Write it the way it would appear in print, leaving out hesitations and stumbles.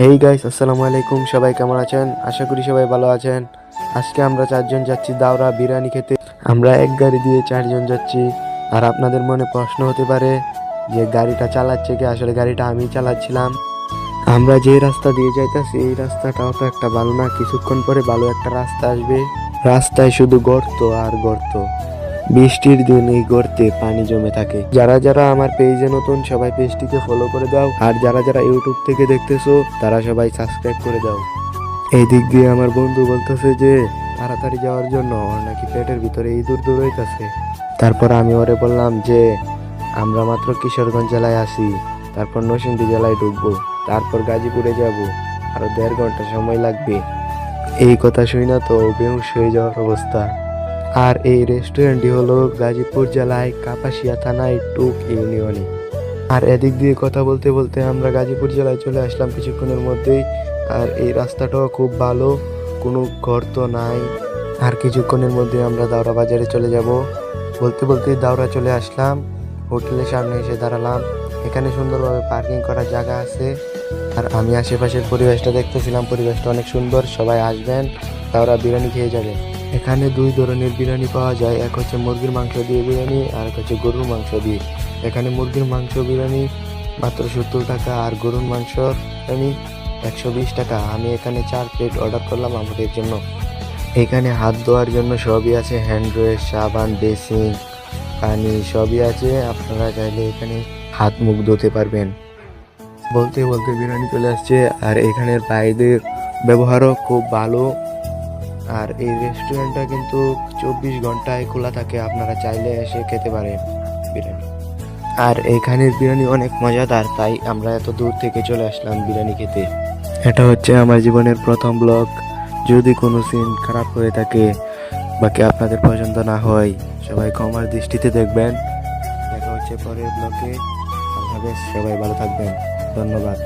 Hey guys, আসসালামু আলাইকুম। সবাই কেমন আছেন? আশা করি সবাই ভালো আছেন। আজকে আমরা চারজন যাচ্ছি দাওরা বিরিয়ানি খেতে। আমরা এক গাড়ি দিয়ে চারজন যাচ্ছি। আর আপনাদের মনে প্রশ্ন হতে পারে যে গাড়িটা চালাচ্ছে কে? আসলে গাড়িটা আমি চালাচ্ছিলাম। আমরা যে রাস্তা দিয়ে যাইতাছি এই রাস্তাটাও তো একটা ভালো না। কিছুক্ষণ পরে ভালো একটা রাস্তা আসবে। রাস্তায় শুধু গর্ত আর গর্ত। বৃষ্টির দিন এই গর্তে পানি জমে থাকে। যারা যারা আমার পেজে নতুন, সবাই পেজটিকে ফলো করে দাও। আর যারা যারা ইউটিউব থেকে দেখতেছো তারা সবাই সাবস্ক্রাইব করে দাও। এই দিক দিয়ে আমার বন্ধু বলতেছে যে তাড়াতাড়ি যাওয়ার জন্য, ওর নাকি পেটের ভিতরে ইঁদুর দৌড়াইতেছে। তারপর আমি ওরে বললাম যে আমরা মাত্র কিশোরগঞ্জ জেলায় আছি, তারপর নরসিংদী জেলায় ঢুকবো, তারপর গাজীপুরে যাব, আরো 1.5 ঘন্টা সময় লাগবে। এই কথা শুই না তো বেহুশ হয়ে যাওয়ার অবস্থা। আর এই রেস্টুরেন্টটি হলো গাজীপুর জেলায় কাপাসিয়া থানায় টুক ইউনিয়নে। আর এদিক দিয়ে কথা বলতে বলতে আমরা গাজীপুর জেলায় চলে আসলাম কিছুক্ষণের মধ্যেই। আর এই রাস্তাটাও খুব ভালো, কোনো গর্ত নাই। আর কিছুক্ষণের মধ্যে আমরা দাওরা বাজারে চলে যাব। বলতে বলতে দাওরা চলে আসলাম। হোটেলের সামনে এসে দাঁড়ালাম। এখানে সুন্দরভাবে পার্কিং করার জায়গা আছে। আর আমি আশেপাশের পরিবেশটা দেখতেছিলাম, পরিবেশটা অনেক সুন্দর। সবাই আসবেন, দাওরা বিরিয়ানি খেয়ে যাবেন। এখানে 2 ধরনের বিরিয়ানি পাওয়া যায়, এক হচ্ছে মুরগির মাংস দিয়ে বিরিয়ানি, আর এক হচ্ছে গরুর মাংস দিয়ে। এখানে মুরগির মাংস বিরিয়ানি মাত্র 70 টাকা, আর গরুর মাংস বিরিয়ানি 120 টাকা। আমি এখানে 4 প্লেট অর্ডার করলাম আমাদের জন্য। এখানে হাত ধোয়ার জন্য সবই আছে, হ্যান্ড ওয়াশ, সাবান, বেসিন, পানি সবই আছে। আপনারা চাইলে এখানে হাত মুখ ধুতে পারবেন। বলতে বলতে বিরিয়ানি চলে আসছে। আর এখানের বাইরের ব্যবহারও খুব ভালো। আর এই রেস্টুরেন্টটা কিন্তু 24 ঘন্টায় খোলা থাকে, আপনারা চাইলে এসে খেতে পারেন বিরিয়ানি। আর এখানের বিরিয়ানি অনেক মজাদার, তাই আমরা এত দূর থেকে চলে আসলাম বিরিয়ানি খেতে। এটা হচ্ছে আমার জীবনের প্রথম ব্লগ। যদি কোনো সিন খারাপ হয়ে থাকে বাকি আপনাদের পছন্দ না হয়, সবাই ক্ষমার দৃষ্টিতে দেখবেন। দেখা হচ্ছে পরের ব্লগে। আল্লাহ হাফেজ, সবাই ভালো থাকবেন। ধন্যবাদ।